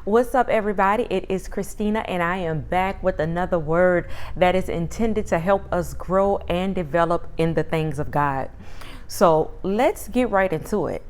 What's up, everybody? It is Christina, and I am back with another word that is intended to help us grow and develop in the things of God. So let's get right into it.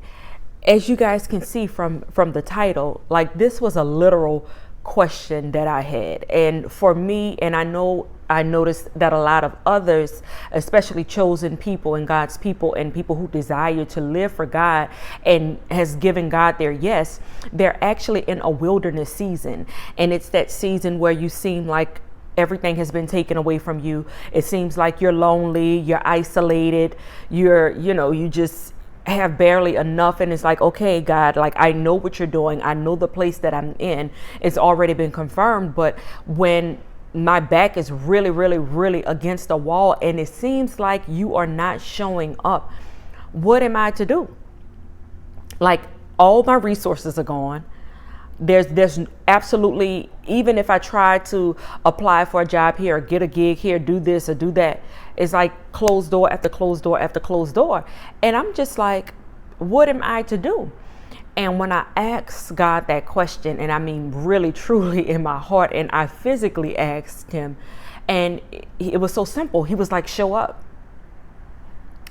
As you guys can see from the title, like this was a literal question that I had. And for me, and I noticed that a lot of others, especially chosen people and God's people and people who desire to live for God and has given God their yes, they're actually in a wilderness season. And it's that season where you seem like everything has been taken away from you. It seems like you're lonely, you're isolated, you just have barely enough. And it's like, okay, God, like I know what you're doing. I know the place that I'm in. It's already been confirmed. But when my back is really, really, really against the wall and it seems like you are not showing up, what am I to do? Like all my resources are gone. There's absolutely, even if I try to apply for a job here or get a gig here, do this or do that, it's like closed door after closed door after closed door. And I'm just like, what am I to do? And when I asked God that question, and I mean really truly in my heart, and I physically asked him, and it was so simple. He was like, show up.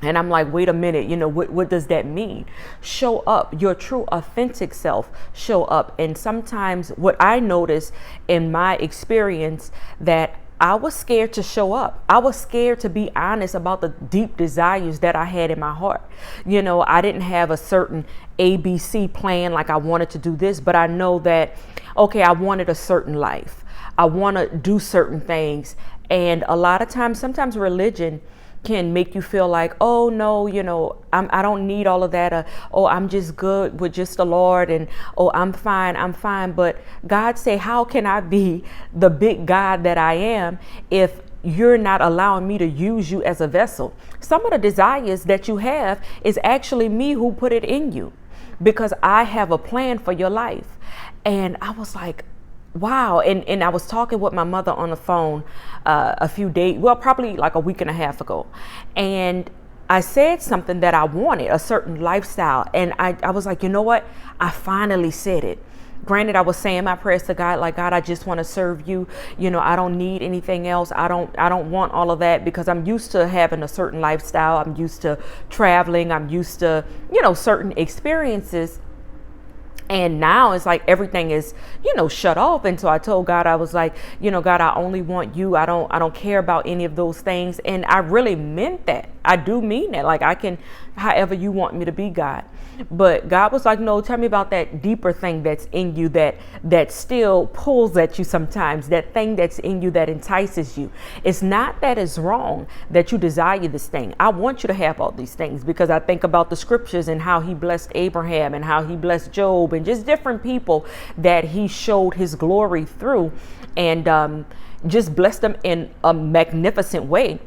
And I'm like, wait a minute, what does that mean? Show up, your true authentic self, show up. And sometimes what I noticed in my experience that I was scared to show up. I was scared to be honest about the deep desires that I had in my heart. I didn't have a certain ABC plan, like I wanted to do this, but I know that, okay, I wanted a certain life. I want to do certain things. And a lot of times, sometimes religion can make you feel like, oh no, I don't need all of that. Oh, I'm just good with just the Lord, and oh, I'm fine. But God say, how can I be the big God that I am if you're not allowing me to use you as a vessel? Some of the desires that you have is actually me who put it in you, because I have a plan for your life. And I was like, wow. And I was talking with my mother on the phone a few days, probably like a week and a half ago. And I said something that I wanted, a certain lifestyle. And I was like, you know what? I finally said it. Granted, I was saying my prayers to God, like, God, I just want to serve you. I don't need anything else. I don't want all of that, because I'm used to having a certain lifestyle. I'm used to traveling. I'm used to, certain experiences. And now it's like everything is, shut off. And so I told God, I was like, God, I only want you. I don't care about any of those things. And I really meant that. I do mean that. Like I can, however you want me to be, God. But God was like, no, tell me about that deeper thing that's in you that still pulls at you sometimes, that thing that's in you that entices you. It's not that it's wrong that you desire this thing. I want you to have all these things, because I think about the scriptures and how he blessed Abraham and how he blessed Job and just different people that he showed his glory through, and just blessed them in a magnificent way.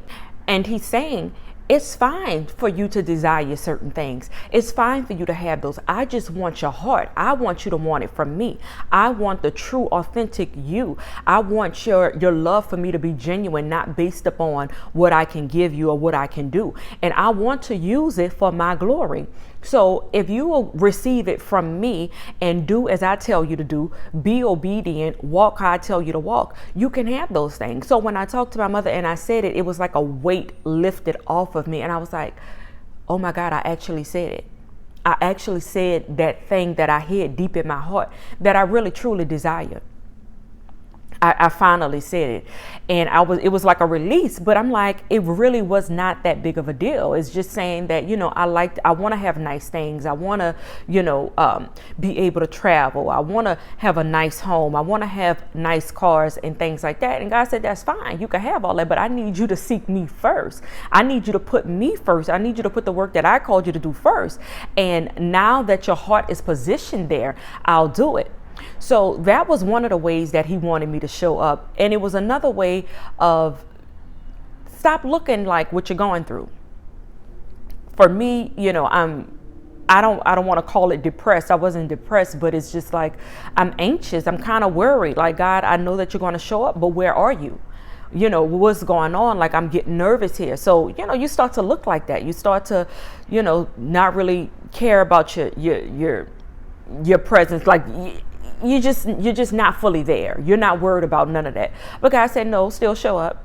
And he's saying, it's fine for you to desire certain things. It's fine for you to have those. I just want your heart. I want you to want it from me. I want the true, authentic you. I want your love for me to be genuine, not based upon what I can give you or what I can do. And I want to use it for my glory. So if you will receive it from me and do as I tell you to do, be obedient, walk how I tell you to walk, you can have those things. So when I talked to my mother and I said it, it was like a weight lifted off of me. And I was like, oh my God, I actually said it. I actually said that thing that I hid deep in my heart that I really truly desire. I finally said it, and it was like a release, but I'm like, it really was not that big of a deal. It's just saying that, I want to have nice things. I want to, be able to travel. I want to have a nice home. I want to have nice cars and things like that. And God said, that's fine. You can have all that, but I need you to seek me first. I need you to put me first. I need you to put the work that I called you to do first. And now that your heart is positioned there, I'll do it. So that was one of the ways that he wanted me to show up. And it was another way of stop looking like what you're going through. For me, I don't want to call it depressed. I wasn't depressed, but it's just like I'm anxious. I'm kind of worried. Like, God, I know that you're going to show up, but where are you? What's going on? Like, I'm getting nervous here. So, you start to look like that. You start to, not really care about your presence. Like, you're just not fully there. You're not worried about none of that. But God said, no, still show up.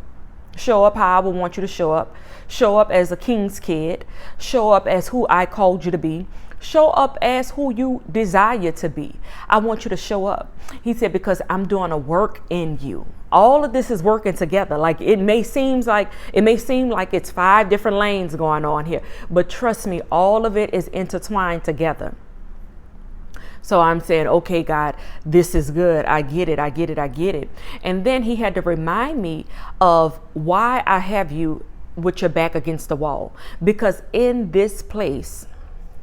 Show up how I would want you to show up. Show up as a king's kid. Show up as who I called you to be. Show up as who you desire to be. I want you to show up. He said, because I'm doing a work in you. All of this is working together. Like it may seem like it's 5 different lanes going on here, but trust me, all of it is intertwined together. So I'm saying, okay, God, this is good. I get it. I get it. I get it. And then he had to remind me of why I have you with your back against the wall. Because in this place,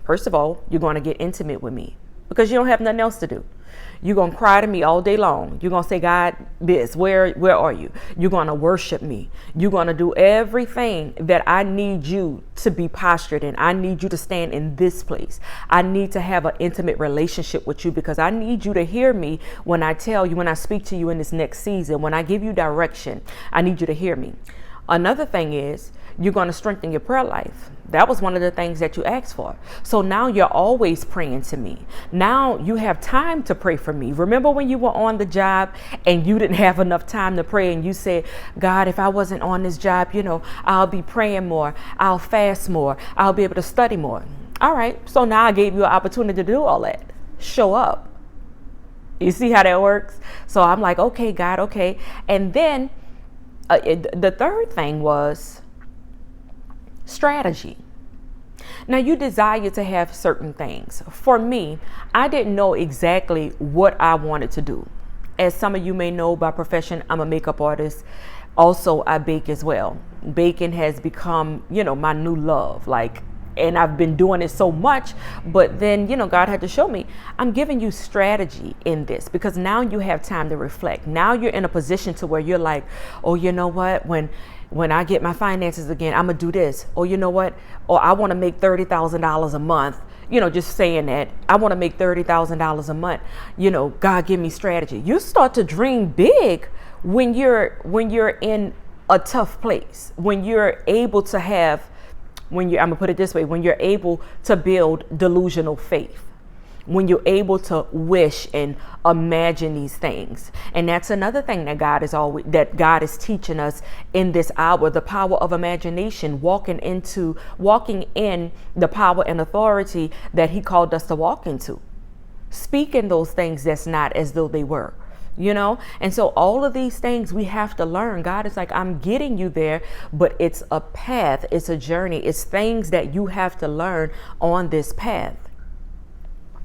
first of all, you're going to get intimate with me because you don't have nothing else to do. You're going to cry to me all day long. You're going to say, God, where are you? You're going to worship me. You're going to do everything that I need you to be postured in. I need you to stand in this place. I need to have an intimate relationship with you because I need you to hear me when I tell you, when I speak to you in this next season, when I give you direction, I need you to hear me. Another thing is you're going to strengthen your prayer life. That was one of the things that you asked for. So now you're always praying to me. Now you have time to pray for me. Remember when you were on the job and you didn't have enough time to pray and you said, God, if I wasn't on this job, I'll be praying more. I'll fast more. I'll be able to study more. All right. So now I gave you an opportunity to do all that. Show up. You see how that works? So I'm like, okay, God, okay. And then the third thing was strategy. Now you desire to have certain things. For me, I didn't know exactly what I wanted to do. As some of you may know by profession, I'm a makeup artist. Also, I bake as well. Baking has become, my new love. And I've been doing it so much, but then, God had to show me, I'm giving you strategy in this because now you have time to reflect. Now you're in a position to where you're like, oh, you know what? When I get my finances again, I'm gonna do this. Or you know what? Or I want to make $30,000 a month. Just saying that I want to make $30,000 a month. God, give me strategy. You start to dream big when you're in a tough place, when you're able to have, I'm gonna put it this way, when you're able to build delusional faith, when you're able to wish and imagine these things. And that's another thing that God is teaching us in this hour, the power of imagination, walking in the power and authority that he called us to walk into, speaking those things that's not as though they were. And so all of these things we have to learn. God is like, I'm getting you there, but it's a path. It's a journey. It's things that you have to learn on this path.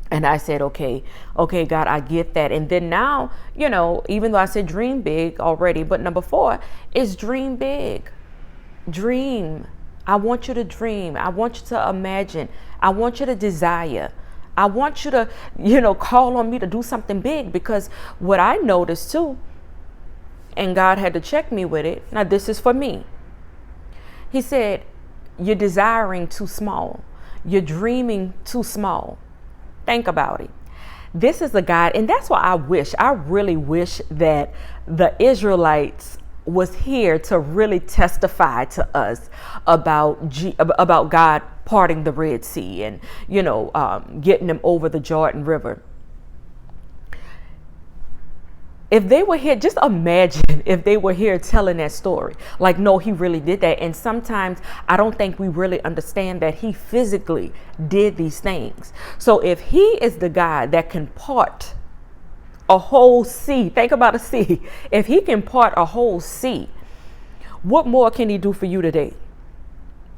And I said, okay, God, I get that. And then now, even though I said dream big already, but number 4 is dream big. Dream. I want you to dream. I want you to imagine. I want you to desire. I want you to, call on me to do something big, because what I noticed too, and God had to check me with it. Now, this is for me. He said, you're desiring too small. You're dreaming too small. Think about it. This is the God. And that's why I really wish that the Israelites was here to really testify to us about God parting the Red Sea and, getting them over the Jordan River. If they were here, just imagine if they were here telling that story. Like, no, he really did that. And sometimes I don't think we really understand that he physically did these things. So if he is the God that can part a whole sea, think about a sea. If he can part a whole sea, what more can he do for you today?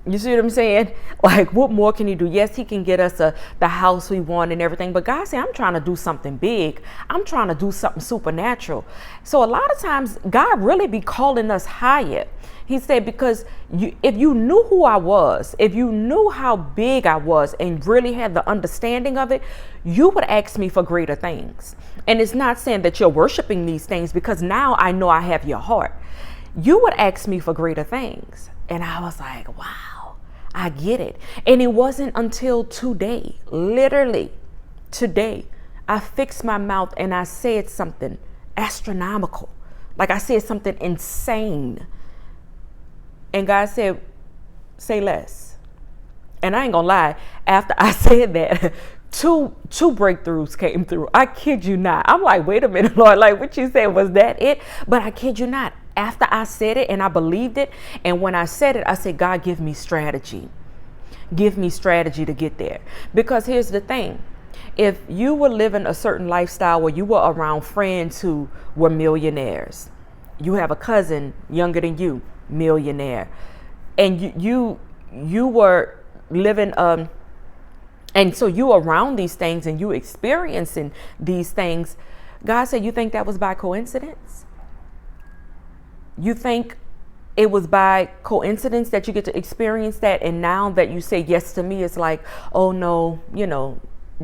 You see what I'm saying? Like, what more can he do? Yes, he can get us the house we want and everything. But God said, I'm trying to do something big. I'm trying to do something supernatural. So a lot of times, God really be calling us higher. He said, because if you knew who I was, if you knew how big I was and really had the understanding of it, you would ask me for greater things. And it's not saying that you're worshiping these things, because now I know I have your heart. You would ask me for greater things. And I was like, wow, I get it. And it wasn't until today, literally today, I fixed my mouth and I said something astronomical. Like, I said something insane. And God said, say less. And I ain't gonna lie, after I said that, two breakthroughs came through. I kid you not. I'm like, wait a minute, Lord, like what you said, was that it? But I kid you not. After I said it and I believed it, and when I said it, I said, God, give me strategy. Give me strategy to get there. Because here's the thing. If you were living a certain lifestyle where you were around friends who were millionaires, you have a cousin younger than you, millionaire, and you were living and so you around these things and you experiencing these things, God said, you think that was by coincidence? You think it was by coincidence that you get to experience that? And now that you say yes to me, it's like, oh no,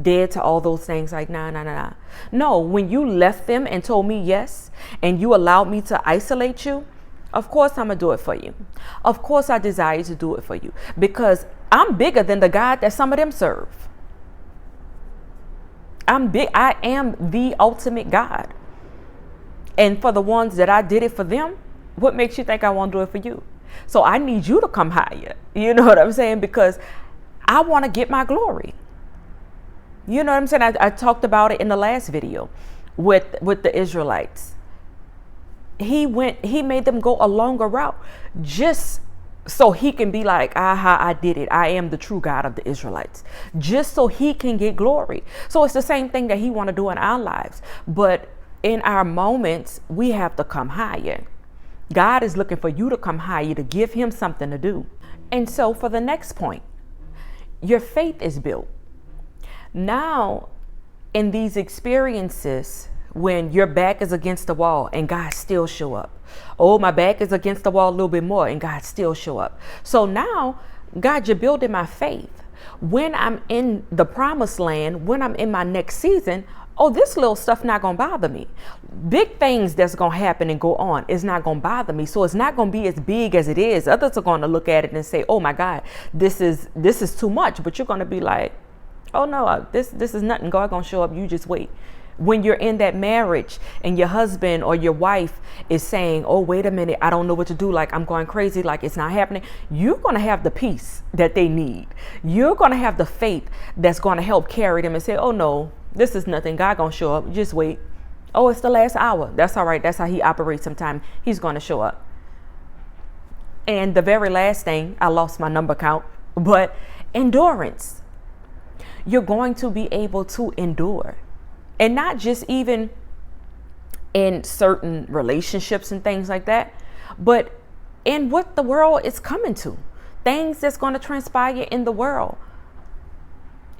dead to all those things. Like, nah. No, when you left them and told me yes, and you allowed me to isolate you, of course I'm gonna do it for you. Of course I desire to do it for you, because I'm bigger than the God that some of them serve. I'm big. I am the ultimate God. And for the ones that I did it for them, what makes you think I won't do it for you? So I need you to come higher. You know what I'm saying? Because I want to get my glory. You know what I'm saying? I talked about it in the last video with the Israelites. He made them go a longer route just so he can be like, aha, I did it. I am the true God of the Israelites. Just so he can get glory. So it's the same thing that he want to do in our lives. But in our moments, we have to come higher. God is looking for you to come higher, to give him something to do. And so for the next point, your faith is built. Now, in these experiences, when your back is against the wall and God still show up. Oh, my back is against the wall a little bit more and God still show up. So now, God, you're building my faith. When I'm in the promised land, when I'm in my next season, oh, this little stuff not going to bother me. Big things that's going to happen and go on is not going to bother me. So it's not going to be as big as it is. Others are going to look at it and say, oh my God, this is too much. But you're going to be like, oh no, this is nothing. God going to show up. You just wait. When you're in that marriage and your husband or your wife is saying, oh, wait a minute, I don't know what to do. Like, I'm going crazy. Like, it's not happening. You're going to have the peace that they need. You're going to have the faith that's going to help carry them and say, oh no, this is nothing. God going to show up. Just wait. Oh, it's the last hour. That's all right. That's how he operates sometimes. He's going to show up. And the very last thing, I lost my number count, but endurance. You're going to be able to endure. And not just even in certain relationships and things like that, but in what the world is coming to. Things that's going to transpire in the world.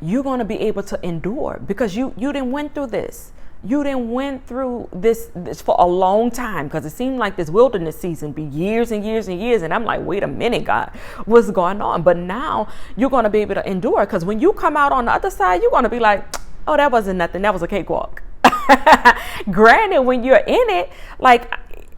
You're going to be able to endure because you didn't went through this. You didn't went through this for a long time, because it seemed like this wilderness season be years and years and years. And I'm like, wait a minute, God, what's going on? But now you're going to be able to endure, because when you come out on the other side, you're going to be like, oh, that wasn't nothing. That was a cakewalk. Granted, when you're in it, like,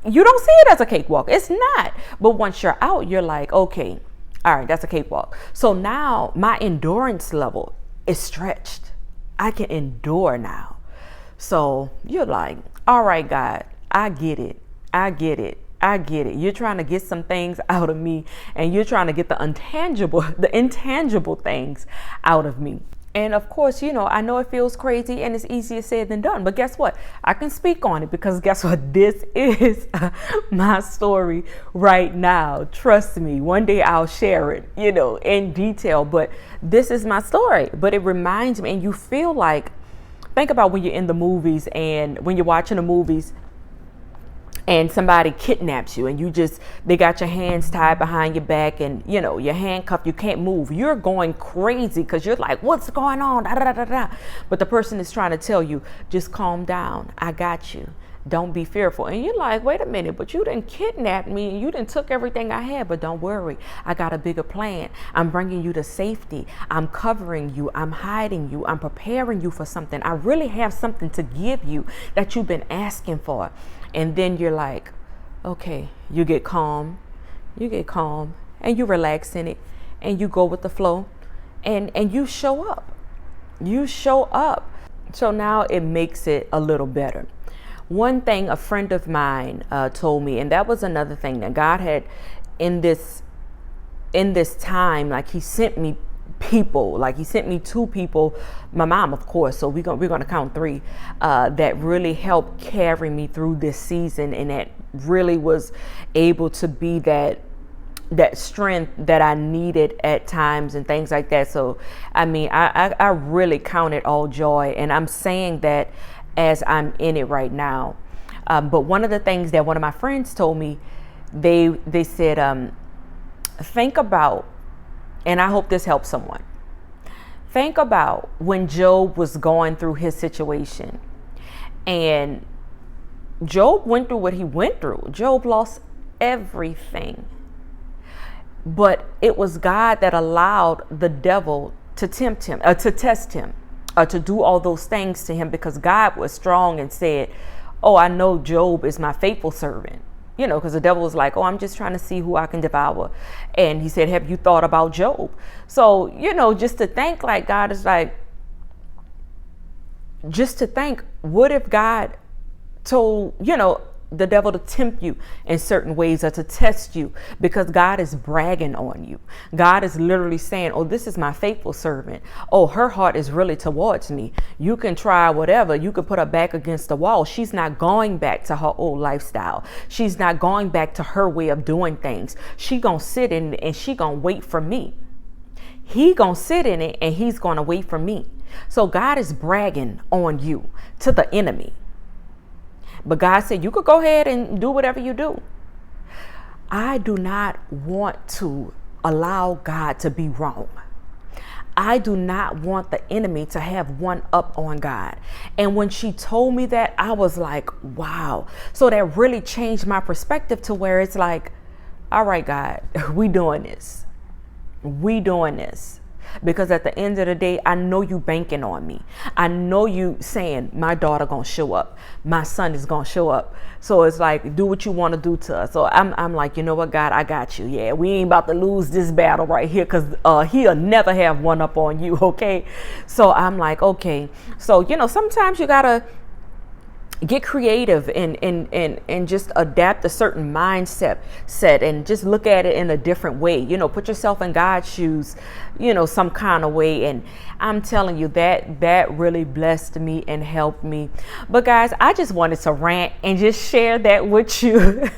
you don't see it as a cakewalk. It's not. But once you're out, you're like, okay, all right, that's a cakewalk. So now my endurance level is stretched. I can endure now. So you're like, all right, God, I get it. I get it. I get it. You're trying to get some things out of me, and you're trying to get the intangible things out of me. And of course, I know it feels crazy and it's easier said than done, but guess what? I can speak on it, because guess what? This is my story right now. Trust me, one day I'll share it, in detail, but this is my story. But it reminds me, and you feel like, think about when you're in the movies and when you're watching the movies and somebody kidnaps you and they got your hands tied behind your back and, you're handcuffed, you can't move. You're going crazy because you're like, what's going on? Da, da, da, da. But the person is trying to tell you, just calm down. I got you. Don't be fearful. And you're like, wait a minute, but you didn't kidnap me and you didn't took everything I had, but don't worry. I got a bigger plan. I'm bringing you to safety. I'm covering you. I'm hiding you. I'm preparing you for something. I really have something to give you that you've been asking for. And then you're like, okay, you get calm, and you relax in it, and you go with the flow, and you show up. You show up. So now it makes it a little better. One thing a friend of mine told me, and that was another thing that God had in this time, like he sent me people. Like he sent me 2 people, my mom, of course. So we're gonna count 3 that really helped carry me through this season, and that really was able to be that strength that I needed at times and things like that. So I mean, I really count it all joy, and I'm saying that as I'm in it right now. But one of the things that one of my friends told me, they said, think about, and I hope this helps someone. Think about when Job was going through his situation, and Job went through what he went through. Job lost everything, but it was God that allowed the devil to tempt him, to test him, to do all those things to him, because God was strong and said, oh, I know Job is my faithful servant. You know, because the devil was like, oh, I'm just trying to see who I can devour. And he said, have you thought about Job? So, you know, just to think, like, God is like, just to think, what if God told, you know, the devil to tempt you in certain ways or to test you, because God is bragging on you. God is literally saying, oh, this is my faithful servant. Oh, her heart is really towards me. You can try whatever. You can put her back against the wall. She's not going back to her old lifestyle. She's not going back to her way of doing things. She gonna sit in it and she gonna wait for me. He gonna sit in it and he's gonna wait for me. So God is bragging on you to the enemy. But God said, you could go ahead and do whatever you do. I do not want to allow God to be wrong. I do not want the enemy to have one up on God. And when she told me that, I was like, wow. So that really changed my perspective to where it's like, all right, God, we doing this. We doing this. Because at the end of the day, I know you banking on me. I know you saying my daughter gonna show up. My son is gonna show up. So it's like, do what you want to do to us. So I'm like, you know what, God, I got you. Yeah, we ain't about to lose this battle right here, because he'll never have one up on you. Okay. So I'm like, okay. So, you know, sometimes you gotta get creative and just adapt a certain mindset and just look at it in a different way. You know, put yourself in God's shoes, you know, some kind of way. And I'm telling you that really blessed me and helped me. But guys, I just wanted to rant and just share that with you.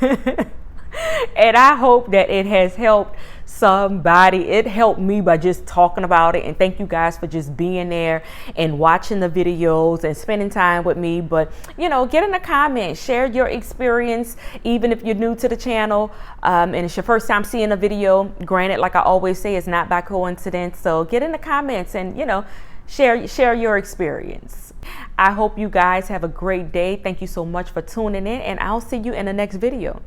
And I hope that it has helped somebody. It helped me by just talking about it. And thank you guys for just being there and watching the videos and spending time with me. But, you know, get in the comments, share your experience, even if you're new to the channel and it's your first time seeing a video. Granted, like I always say, it's not by coincidence. So get in the comments and, you know, share your experience. I hope you guys have a great day. Thank you so much for tuning in, and I'll see you in the next video.